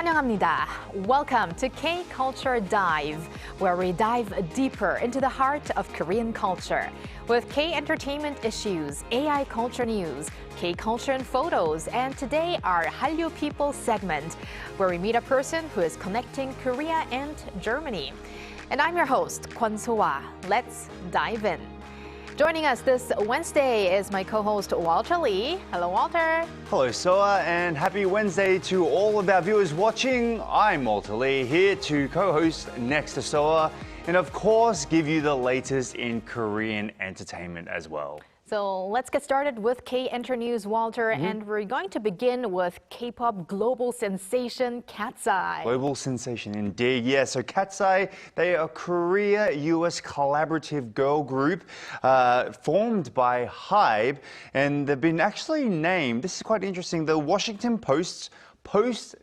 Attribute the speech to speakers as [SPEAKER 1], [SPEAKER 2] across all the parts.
[SPEAKER 1] 환영합니다. Welcome to K-Culture Dive, where we dive deeper into the heart of Korean culture. With K-entertainment issues, AI culture news, K-culture and photos, and today our Hallyu People segment, where we meet a person who is connecting Korea and Germany. And I'm your host, Kwon So-ah. Let's dive in. Joining us this Wednesday is my co-host Walter Lee. Hello, Walter.
[SPEAKER 2] Hello, Soa, and happy Wednesday to all of our viewers watching. I'm Walter Lee, here to co-host next to Soa, and of course, give you the latest in Korean entertainment as well.
[SPEAKER 1] So let's get started with K-Enter News, Walter, and we're going to begin with K-pop global sensation KATSEYE.
[SPEAKER 2] Global sensation indeed, yeah. So KATSEYE, they are a Korea-US collaborative girl group formed by HYBE, and they've been actually named, this is quite interesting, the Washington Post's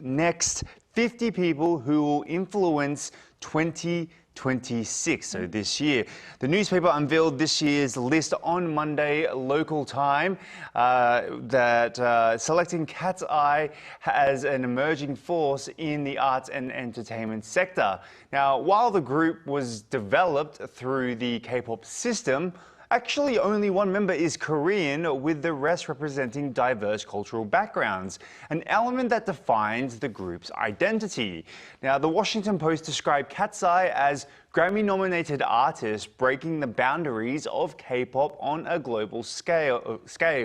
[SPEAKER 2] Next 50 People Who Will Influence 2026, so this year. The newspaper unveiled this year's list on Monday local time that selecting KATSEYE as an emerging force in the arts and entertainment sector. Now, while the group was developed through the K-pop system, actually only one member is Korean, with the rest representing diverse cultural backgrounds, an element that defines the group's identity. Now, the Washington Post described KATSEYE as Grammy-nominated artists breaking the boundaries of K-pop on a global scale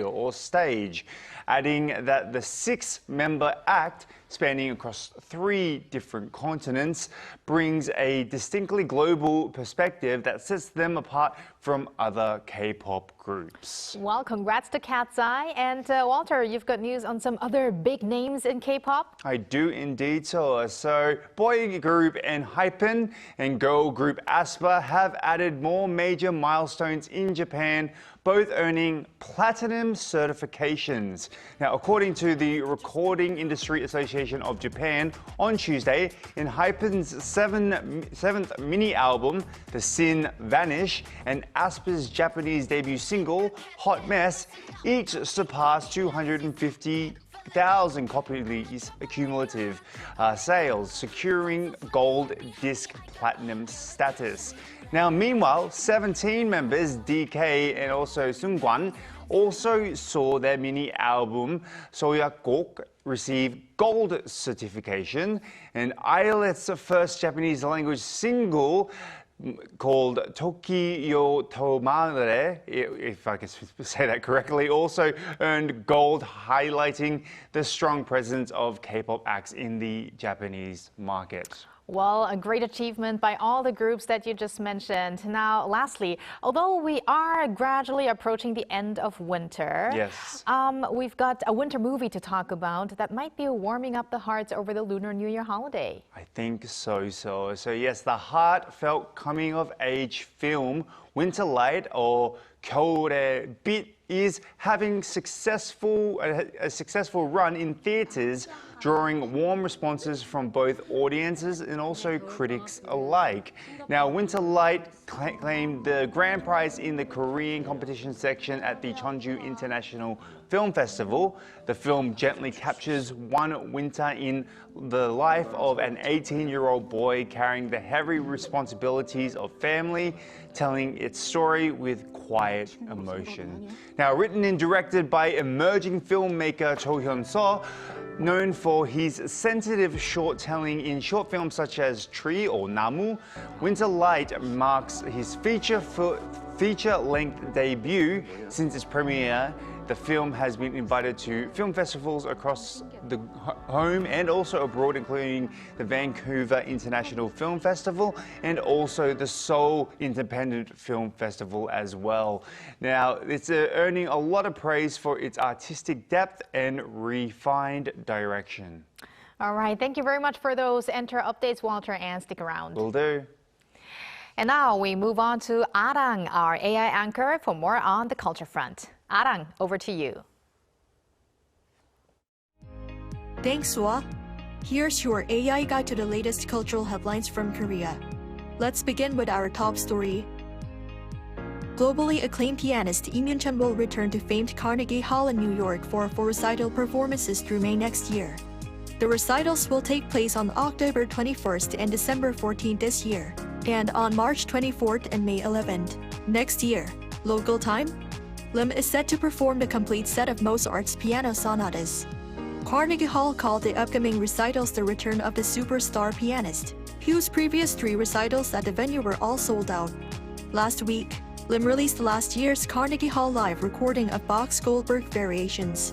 [SPEAKER 2] or stage, adding that the six-member act, spanning across 3 different continents, brings a distinctly global perspective that sets them apart from other K-pop groups.
[SPEAKER 1] Well, congrats to KATSEYE. And Walter, you've got news on some other big names in K-pop?
[SPEAKER 2] I do indeed, so boy group ENHYPEN and girl group aespa have added more major milestones in Japan, both earning platinum certifications. Now, according to the Recording Industry Association of Japan, on Tuesday, ENHYPEN's seventh mini album, The Sin Vanish, and aespa's Japanese debut single, Hot Mess, each surpassed 250,000 copies cumulative sales, securing gold disc platinum status. Now, meanwhile, 17 members, DK and also Seungkwan, also saw their mini album Soyakgok receive gold certification, and ILET's first Japanese language single called Tokyo Tomare, if I can say that correctly, also earned gold, highlighting the strong presence of K-pop acts in the Japanese market.
[SPEAKER 1] Well, a great achievement by all the groups that you just mentioned. Now, lastly, although we are gradually approaching the end of winter,
[SPEAKER 2] yes,
[SPEAKER 1] we've got a winter movie to talk about that might be warming up the hearts over the Lunar New Year holiday.
[SPEAKER 2] I think so. So yes, the heartfelt coming-of-age film Winter Light, or 겨울의 빛, is having a successful run in theaters, drawing warm responses from both audiences and also critics alike. Now, Winter Light claimed the grand prize in the Korean competition section at the Jeonju International Film Festival. The film gently captures one winter in the life of an 18-year-old boy carrying the heavy responsibilities of family, telling its story with quiet emotion. Now, written and directed by emerging filmmaker Cho Hyun-seo, known for his sensitive short-telling in short films such as Tree or Namu, Winter Light marks his feature-length debut. Since its premiere, the film has been invited to film festivals across the home and also abroad, including the Vancouver International Film Festival and also the Seoul Independent Film Festival as well. Now, it's earning a lot of praise for its artistic depth and refined direction.
[SPEAKER 1] All right, thank you very much for those Enter updates, Walter, and stick around.
[SPEAKER 2] Will do.
[SPEAKER 1] And now we move on to Arirang, our AI anchor, for more on the culture front. Arirang, over to you.
[SPEAKER 3] Thanks, Swa. Here's your AI guide to the latest cultural headlines from Korea. Let's begin with our top story. Globally acclaimed pianist Lee Myung-chun will return to famed Carnegie Hall in New York for recital performances through May next year. The recitals will take place on October 21st and December 14th this year, and on March 24th and May 11th next year. Local time? Lim is set to perform the complete set of Mozart's piano sonatas. Carnegie Hall called the upcoming recitals the return of the superstar pianist, whose previous 3 recitals at the venue were all sold out. Last week, Lim released last year's Carnegie Hall live recording of Bach's Goldberg Variations.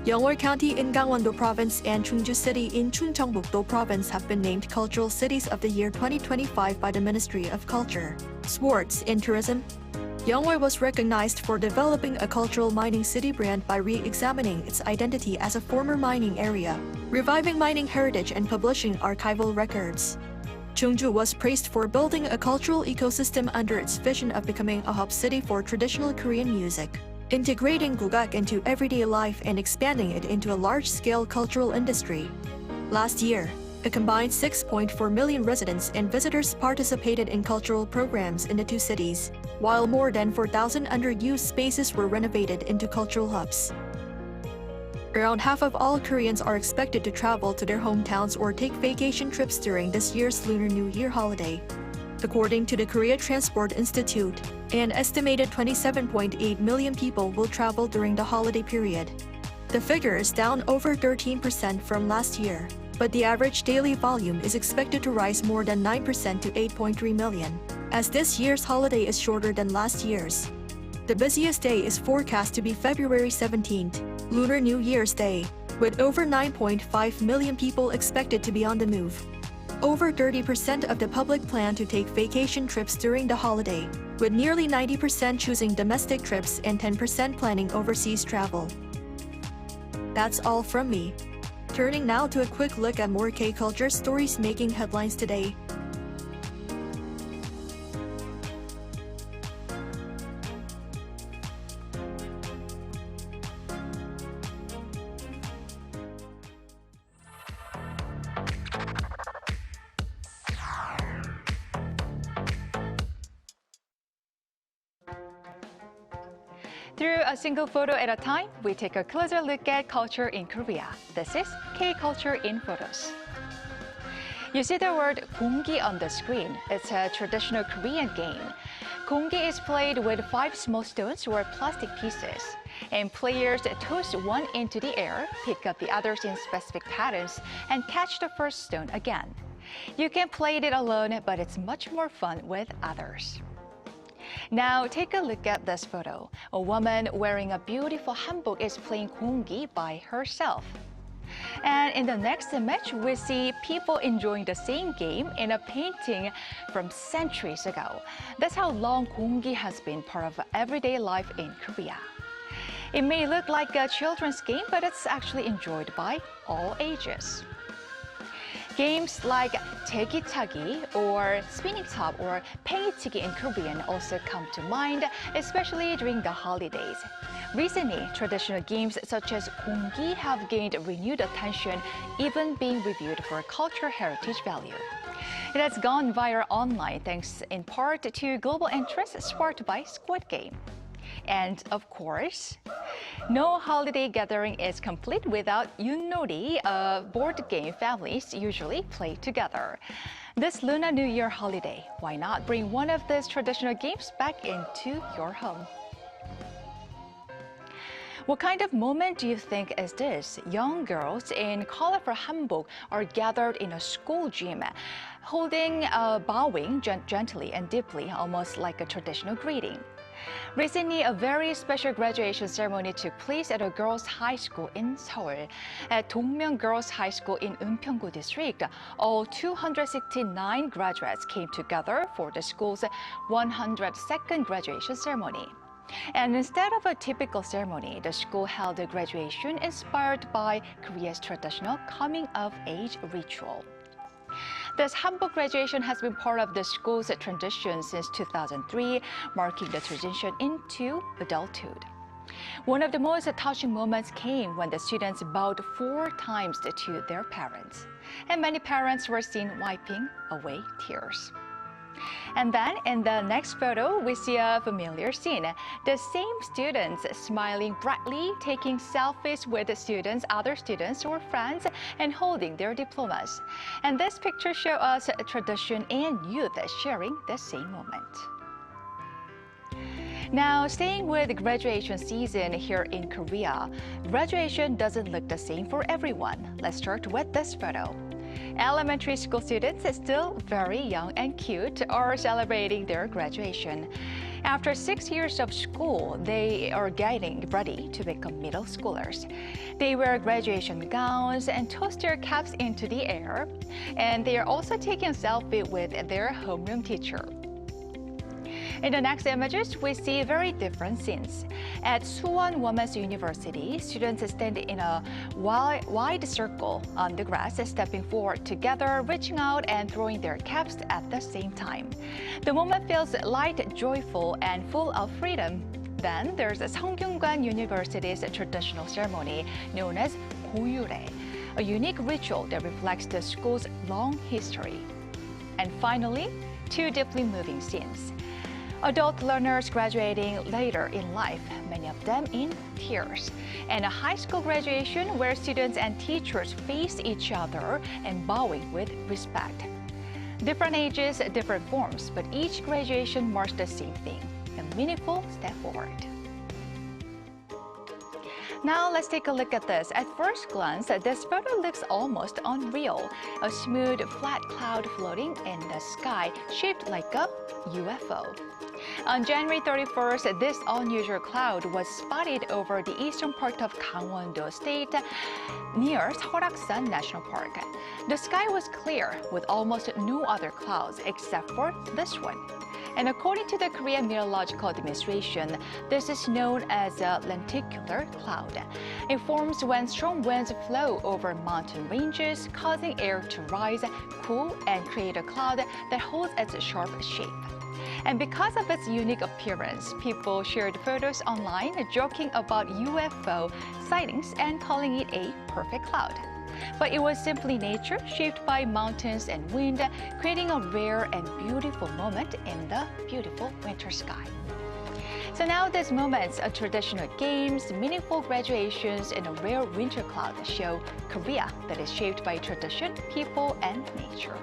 [SPEAKER 3] Yeonghwa County in Gangwon-do Province and Chungju City in Chungcheongbuk-do Province have been named Cultural Cities of the Year 2025 by the Ministry of Culture, Sports and Tourism. Yeonghwa was recognized for developing a cultural mining city brand by re-examining its identity as a former mining area, reviving mining heritage and publishing archival records. Chungju was praised for building a cultural ecosystem under its vision of becoming a hub city for traditional Korean music, integrating gugak into everyday life and expanding it into a large-scale cultural industry. Last year, a combined 6.4 million residents and visitors participated in cultural programs in the 2 cities, while more than 4,000 underused spaces were renovated into cultural hubs. Around half of all Koreans are expected to travel to their hometowns or take vacation trips during this year's Lunar New Year holiday. According to the Korea Transport Institute, an estimated 27.8 million people will travel during the holiday period. The figure is down over 13% from last year, but the average daily volume is expected to rise more than 9% to 8.3 million, as this year's holiday is shorter than last year's. The busiest day is forecast to be February 17th, Lunar New Year's Day, with over 9.5 million people expected to be on the move. Over 30% of the public plan to take vacation trips during the holiday, with nearly 90% choosing domestic trips and 10% planning overseas travel. That's all from me. Turning now to a quick look at more K-culture stories making headlines today.
[SPEAKER 1] Through a single photo at a time, we take a closer look at culture in Korea. This is K-Culture in Photos. You see the word 공기 on the screen. It's a traditional Korean game. 공기 is played with 5 small stones or plastic pieces, and players toss one into the air, pick up the others in specific patterns, and catch the first stone again. You can play it alone, but it's much more fun with others. Now take a look at this photo. A woman wearing a beautiful hanbok is playing 공기 by herself. And in the next image, we see people enjoying the same game in a painting from centuries ago. That's how long 공기 has been part of everyday life in Korea. It may look like a children's game, but it's actually enjoyed by all ages. Games like taegi-tagi or spinning top or 팽이치기 in Korean also come to mind, especially during the holidays. Recently, traditional games such as 공기 have gained renewed attention, even being reviewed for cultural heritage value. It has gone viral online thanks in part to global interest sparked by Squid Game. And of course, no holiday gathering is complete without yunori, a board game families usually play together. This Lunar New Year holiday, why not bring one of these traditional games back into your home? What kind of moment do you think is this? Young girls in colorful hanbok are gathered in a school gym, bowing gently and deeply, almost like a traditional greeting. Recently, a very special graduation ceremony took place at a girls' high school in Seoul. At Dongmyeong Girls' High School in Eunpyeonggu District, all 269 graduates came together for the school's 102nd graduation ceremony. And instead of a typical ceremony, the school held a graduation inspired by Korea's traditional coming-of-age ritual. This hanbok graduation has been part of the school's transition since 2003, marking the transition into adulthood. One of the most touching moments came when the students bowed 4 times to their parents, and many parents were seen wiping away tears.
[SPEAKER 4] And then in the next photo, we see a familiar scene. The same students smiling brightly, taking selfies with students, other students or friends, and holding their diplomas. And this picture shows us tradition and youth sharing the same moment. Now, staying with graduation season here in Korea, graduation doesn't look the same for everyone. Let's start with this photo. Elementary school students, still very young and cute, are celebrating their graduation. After 6 years of school, they are getting ready to become middle schoolers. They wear graduation gowns and toss their caps into the air. And they are also taking a selfie with their homeroom teacher. In the next images, we see very different scenes. At Suwon Women's University, students stand in a wide circle on the grass, stepping forward together, reaching out and throwing their caps at the same time. The moment feels light, joyful, and full of freedom. Then there's Seongkyungwan University's traditional ceremony known as 고유래, a unique ritual that reflects the school's long history. And finally, two deeply moving scenes. Adult learners graduating later in life, many of them in tears. And a high school graduation where students and teachers face each other and bowing with respect. Different ages, different forms, but each graduation marks the same thing, a meaningful step forward. Now let's take a look at this. At first glance, this photo looks almost unreal. A smooth, flat cloud floating in the sky shaped like a UFO. On January 31st, this unusual cloud was spotted over the eastern part of Gangwon-do State near Seoraksan National Park. The sky was clear with almost no other clouds except for this one. And according to the Korean Meteorological Administration, this is known as a lenticular cloud. It forms when strong winds flow over mountain ranges, causing air to rise, cool, and create a cloud that holds its sharp shape. And because of its unique appearance, people shared photos online joking about UFO sightings and calling it a perfect cloud. But it was simply nature shaped by mountains and wind, creating a rare and beautiful moment in the beautiful winter sky. So now these moments of traditional games, meaningful graduations, and a rare winter cloud show Korea that is shaped by tradition, people, and nature.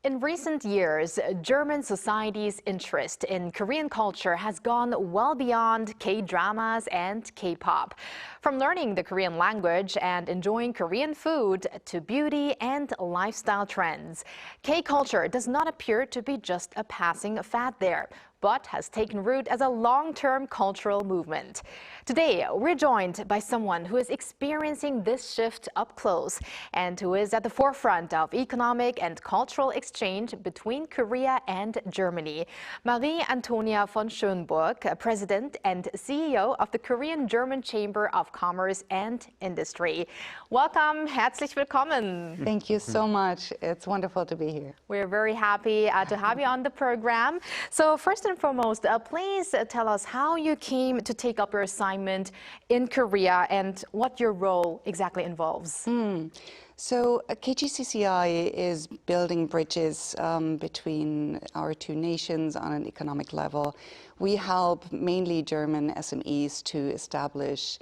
[SPEAKER 1] In recent years, German society's interest in Korean culture has gone well beyond K-dramas and K-pop. From learning the Korean language and enjoying Korean food to beauty and lifestyle trends, K-culture does not appear to be just a passing fad there, but has taken root as a long-term cultural movement. Today, we're joined by someone who is experiencing this shift up close and who is at the forefront of economic and cultural exchange between Korea and Germany. Marie Antonia von Schönburg, President and CEO of the Korean-German Chamber of Commerce and Industry. Welcome, herzlich willkommen.
[SPEAKER 5] Thank you so much. It's wonderful to be here.
[SPEAKER 1] We're very happy to have you on the program. So first and foremost, please tell us how you came to take up your assignment in Korea and what your role exactly involves.
[SPEAKER 5] So KGCCI is building bridges between our two nations on an economic level. We help mainly German SMEs to establish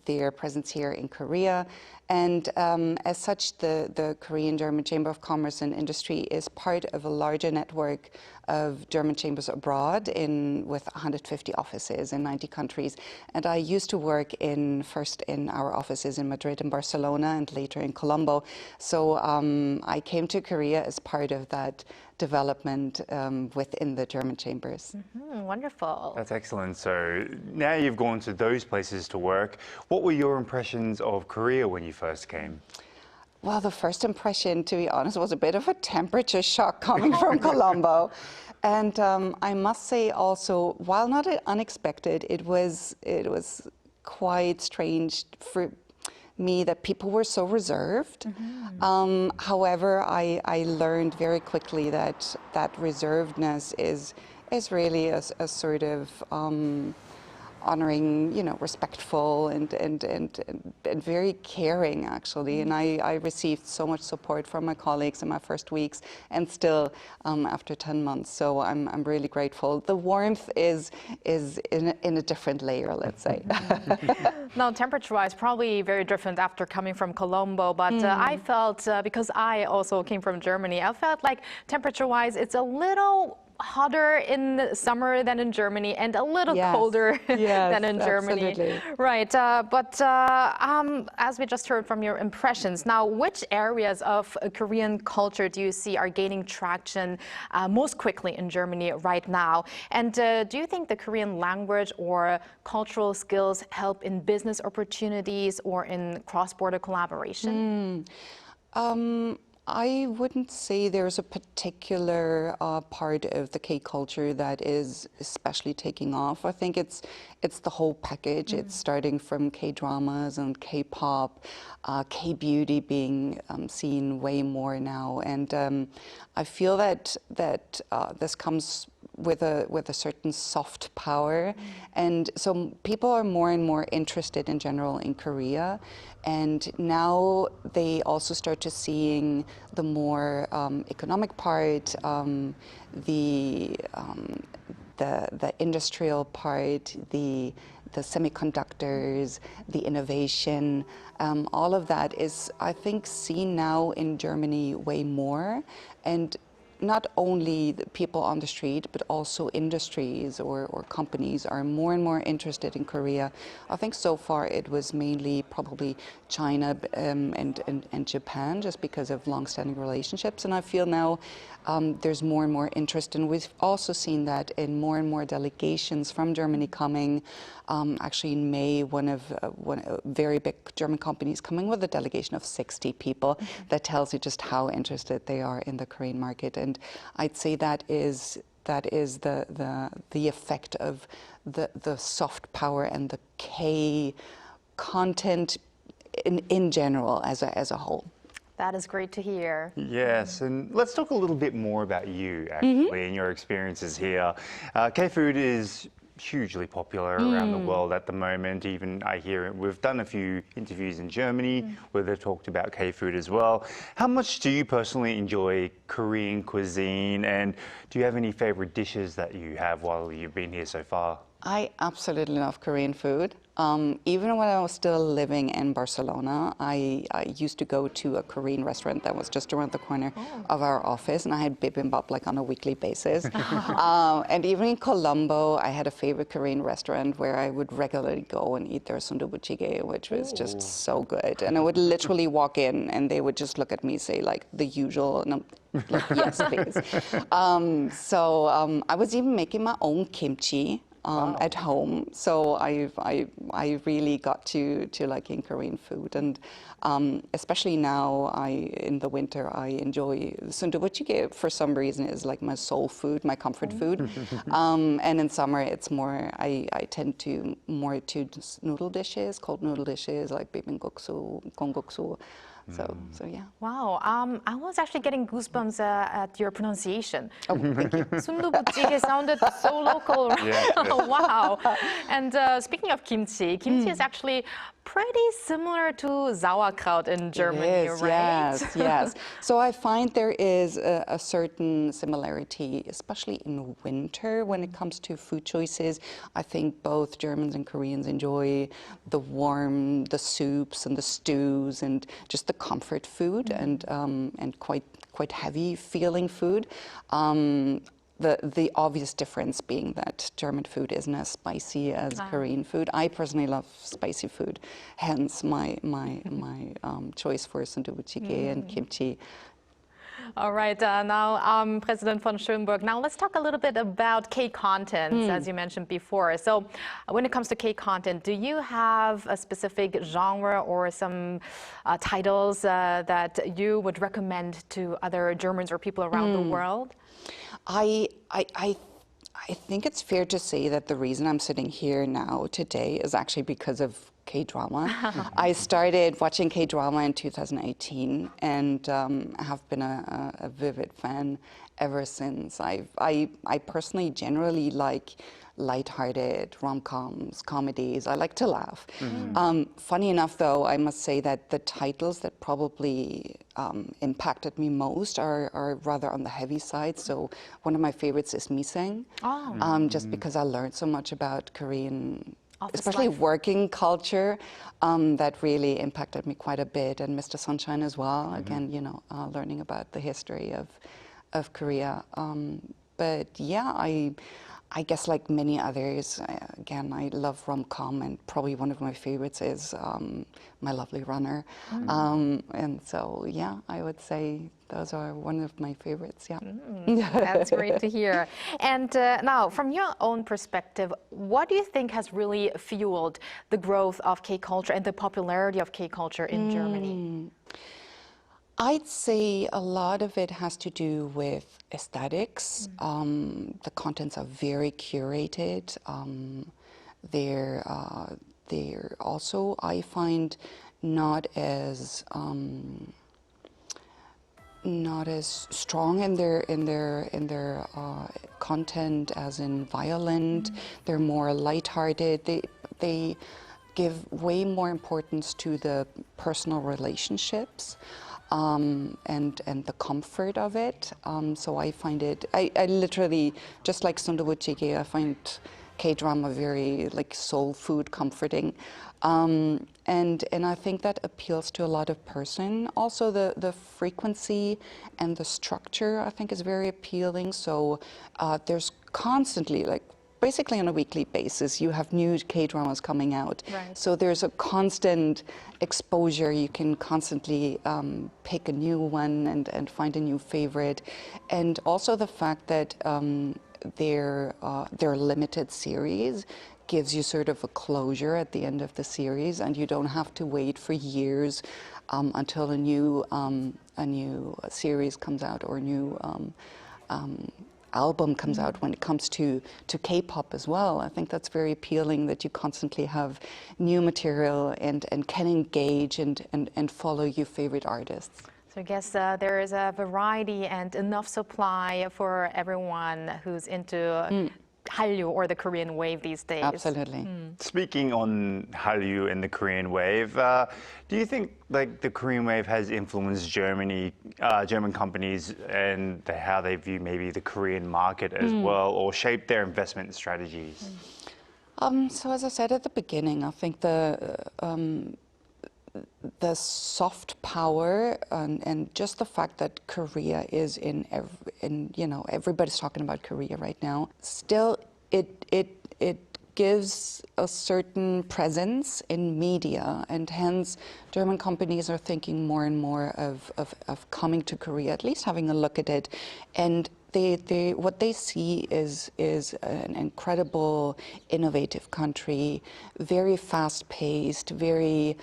[SPEAKER 5] their presence here in Korea. And as such, the Korean-German Chamber of Commerce and Industry is part of a larger network of German chambers abroad with 150 offices in 90 countries. And I used to work first in our offices in Madrid and Barcelona and later in Colombo. So I came to Korea as part of that development within the German chambers.
[SPEAKER 1] Wonderful.
[SPEAKER 2] That's excellent. So now you've gone to those places to work. What were your impressions of Korea when you first came?
[SPEAKER 5] Well, the first impression, to be honest, was a bit of a temperature shock coming from Colombo. And I must say also, while not unexpected, it was quite strange for me that people were so reserved. However, I learned very quickly that reservedness is is really a sort of honoring, respectful and very caring, actually. And I received so much support from my colleagues in my first weeks, and still after 10 months. So I'm really grateful. The warmth is in a different layer, let's say.
[SPEAKER 1] Now, temperature-wise, probably very different after coming from Colombo. But I felt, because I also came from Germany, I felt like temperature-wise, it's a little hotter in the summer than in Germany, and a little colder than in Germany.
[SPEAKER 5] Absolutely.
[SPEAKER 1] Right, but as we just heard from your impressions, now which areas of Korean culture do you see are gaining traction most quickly in Germany right now? And do you think the Korean language or cultural skills help in business opportunities or in cross-border collaboration?
[SPEAKER 5] I wouldn't say there's a particular part of the K culture that is especially taking off. I think it's the whole package. It's starting from K-dramas and K-pop, K-beauty being seen way more now, and I feel that this comes with a certain soft power, and so people are more and more interested in general in Korea, and now they also start to seeing the more economic part, the industrial part, the semiconductors, the innovation, all of that is, I think, seen now in Germany way more, and not only the people on the street, but also industries or companies are more and more interested in Korea. I think so far it was mainly probably China and Japan, just because of long-standing relationships. And I feel now there's more and more interest, and we've also seen that in more and more delegations from Germany coming. Actually, in May, one very big German companies coming with a delegation of 60 people. That tells you just how interested they are in the Korean market. And I'd say that is the effect of the soft power and the K content in general as a whole.
[SPEAKER 1] That is great to hear.
[SPEAKER 2] Yes, and let's talk a little bit more about you, actually, and your experiences here. K-food is hugely popular around the world at the moment. Even I hear we've done a few interviews in Germany where they've talked about K-food as well. How much do you personally enjoy Korean cuisine, and do you have any favorite dishes that you have while you've been here so far?
[SPEAKER 5] I absolutely love Korean food. Even when I was still living in Barcelona, I used to go to a Korean restaurant that was just around the corner of our office, and I had bibimbap like on a weekly basis. And even in Colombo, I had a favorite Korean restaurant where I would regularly go and eat their sundubujjigae, which was just so good. And I would literally walk in, and they would just look at me, say like the usual, and I'm like, yes, please. I was even making my own kimchi. At home, so I really got to liking Korean food, and especially now in the winter I enjoy sundubujjigae. For some reason is like my soul food, my comfort food, and in summer it's more I tend to more to noodle dishes, cold noodle dishes like bibimbap, kongguksu. So yeah.
[SPEAKER 1] Wow, I was actually getting goosebumps at your pronunciation.
[SPEAKER 5] Oh, thank you.
[SPEAKER 1] Sundubujjigae sounded so local. Wow. And speaking of kimchi, kimchi is actually pretty similar to sauerkraut in Germany, right?
[SPEAKER 5] Yes. So I find there is a certain similarity, especially in winter when it comes to food choices. I think both Germans and Koreans enjoy the warm, the soups and the stews and just the comfort food and quite heavy feeling food. The obvious difference being that German food isn't as spicy as Korean food. I personally love spicy food, hence my choice for sundubujjigae and kimchi.
[SPEAKER 1] All right, now President von Schönberg, now let's talk a little bit about K-content, as you mentioned before. So when it comes to K-content, do you have a specific genre or some titles that you would recommend to other Germans or people around the world?
[SPEAKER 5] I think it's fair to say that the reason I'm sitting here now today is actually because of K-drama. I started watching K-drama in 2018 and have been a vivid fan ever since. I personally generally like lighthearted rom-coms, comedies. I like to laugh. Funny enough, though, I must say that the titles that probably impacted me most are rather on the heavy side. So one of my favorites is Miseng, just because I learned so much about Korean, especially working culture, that really impacted me quite a bit. And Mr. Sunshine as well. Again, you know, learning about the history of Korea. But yeah, I guess like many others, again, I love rom-com, and probably one of my favorites is My Lovely Runner. And so, yeah, I would say those are one of my favorites, yeah.
[SPEAKER 1] That's great to hear. And now, from your own perspective, what do you think has really fueled the growth of K-culture and the popularity of K-culture in Germany?
[SPEAKER 5] I'd say a lot of it has to do with aesthetics. The contents are very curated. They're also, I find, not as strong in their content as in violent. They're more lighthearted. They give way more importance to the personal relationships. And the comfort of it. So I find it, I literally, just like Sundubuchige, I find K-drama very like soul food comforting. And I think that appeals to a lot of person. Also the frequency and the structure I think is very appealing. So there's constantly, like, basically on a weekly basis, you have new K-dramas coming out.
[SPEAKER 1] Right.
[SPEAKER 5] So there's a constant exposure. You can constantly pick a new one and find a new favorite. And also the fact that their limited series gives you sort of a closure at the end of the series, and you don't have to wait for years until a new series comes out or a new album comes out. When it comes to K-pop as well, I think that's very appealing, that you constantly have new material and can engage and follow your favorite artists.
[SPEAKER 1] So I guess there is a variety and enough supply for everyone who's into Hallyu or the Korean wave these days.
[SPEAKER 5] Absolutely.
[SPEAKER 2] Speaking on Hallyu and the Korean wave, do you think like the Korean wave has influenced German companies and how they view maybe the Korean market as well, or shaped their investment strategies?
[SPEAKER 5] So as I said at the beginning, I think the soft power and just the fact that Korea is in you know, everybody's talking about Korea right now. Still, it gives a certain presence in media, and hence German companies are thinking more and more of coming to Korea, at least having a look at it, and what they see is an incredible, innovative country, very fast-paced, very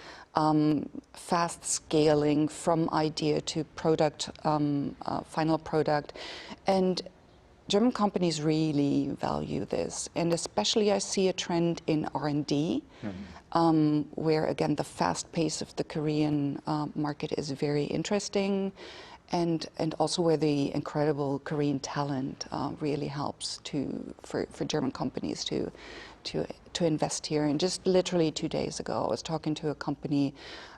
[SPEAKER 5] fast scaling from idea to product, final product, and German companies really value this. And especially I see a trend in R&D, where again the fast pace of the Korean market is very interesting. And also where the incredible Korean talent really helps for German companies to invest here. And just literally 2 days ago, I was talking to a company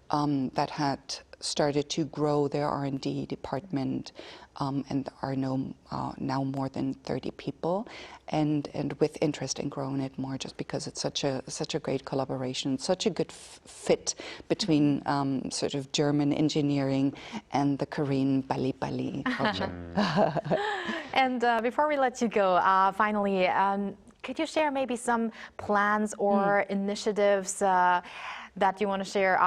[SPEAKER 5] that had started to grow their R&D department and are now more than 30 people, and with interest in growing it more, just because it's such a great collaboration, such a good fit between sort of German engineering and the Korean bali culture.
[SPEAKER 1] And before we let you go, finally, could you share maybe some plans or initiatives that you want to share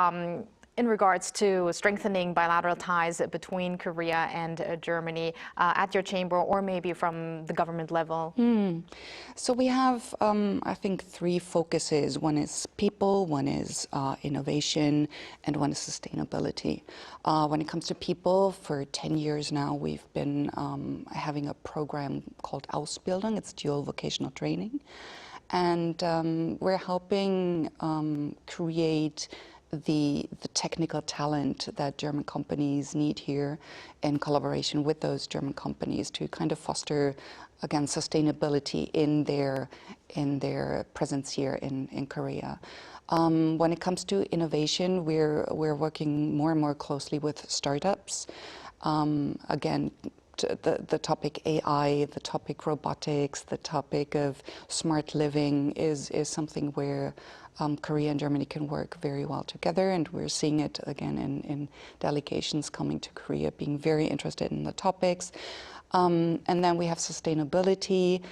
[SPEAKER 1] in regards to strengthening bilateral ties between Korea and Germany at your chamber, or maybe from the government level?
[SPEAKER 5] So we have, I think, 3 focuses. One is people, one is innovation, and one is sustainability. When it comes to people, for 10 years now, we've been having a program called Ausbildung. It's dual vocational training. and we're helping create the technical talent that German companies need here in collaboration with those German companies to kind of foster, again, sustainability in their presence here in Korea. When it comes to innovation, we're working more and more closely with startups. Again, the topic AI, the topic robotics, the topic of smart living is something where Korea and Germany can work very well together, and we're seeing it again in delegations coming to Korea being very interested in the topics. And then we have sustainability.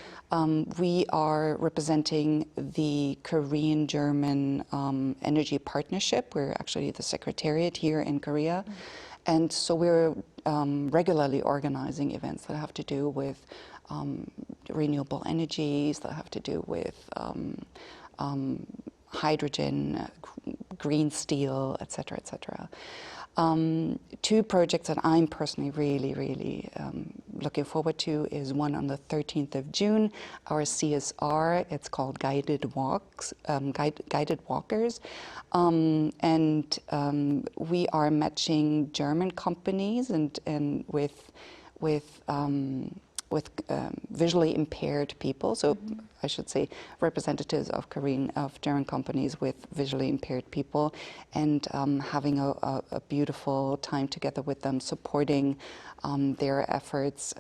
[SPEAKER 5] We are representing the Korean-German Energy Partnership. We're actually the secretariat here in Korea. And so we're regularly organizing events that have to do with renewable energies, that have to do with hydrogen, green steel, et cetera, et cetera. Two projects that I'm personally really looking forward to is one on the 13th of June, our CSR. It's called Guided Walks, Guided Walkers, and we are matching German companies and with visually impaired people, so I should say representatives of German companies with visually impaired people, and having a beautiful time together with them, supporting their efforts.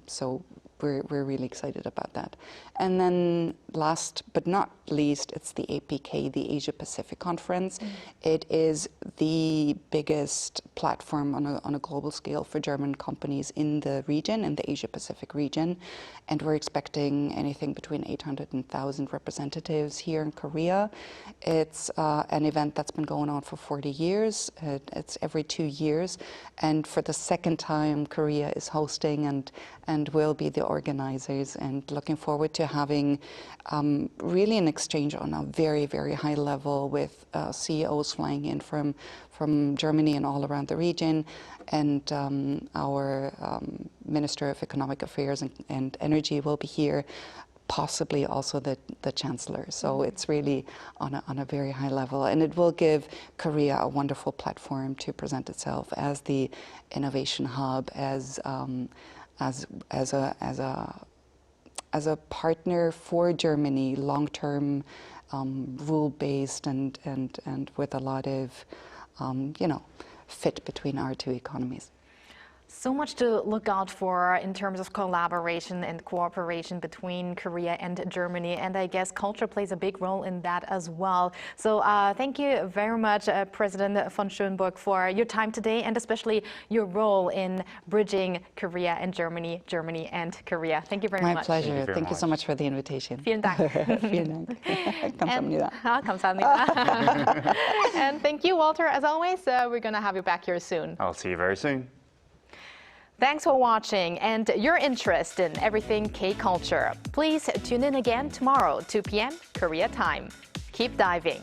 [SPEAKER 5] So we're really excited about that. And then last but not least, it's the APK, the Asia Pacific Conference. It is the biggest platform on a global scale for German companies in the region, in the Asia Pacific region. And we're expecting anything between 800 and 1,000 representatives here in Korea. It's an event that's been going on for 40 years. It's every 2 years. And for the second time, Korea is hosting and will be the organizers, and looking forward to having really an exchange on a very high level with CEOs flying in from Germany and all around the region, and our Minister of Economic Affairs and Energy will be here, possibly also the Chancellor. So it's really on a very high level, and it will give Korea a wonderful platform to present itself as the innovation hub, as a partner for Germany, long-term, rule-based, and with a lot of, fit between our two economies.
[SPEAKER 1] So much to look out for in terms of collaboration and cooperation between Korea and Germany, and I guess culture plays a big role in that as well. So thank you very much, President von Schönburg, for your time today, and especially your role in bridging Korea and Germany, Germany and Korea. Thank you very much.
[SPEAKER 5] My pleasure. Thank you so much for the invitation.
[SPEAKER 1] Vielen Dank.
[SPEAKER 5] Vielen Dank. 감사합니다.
[SPEAKER 1] 감사합니다. And thank you, Walter, as always. We're going to have you back here soon.
[SPEAKER 2] I'll see you very soon.
[SPEAKER 1] Thanks for watching and your interest in everything K-culture. Please tune in again tomorrow, 2 p.m. Korea time. Keep diving.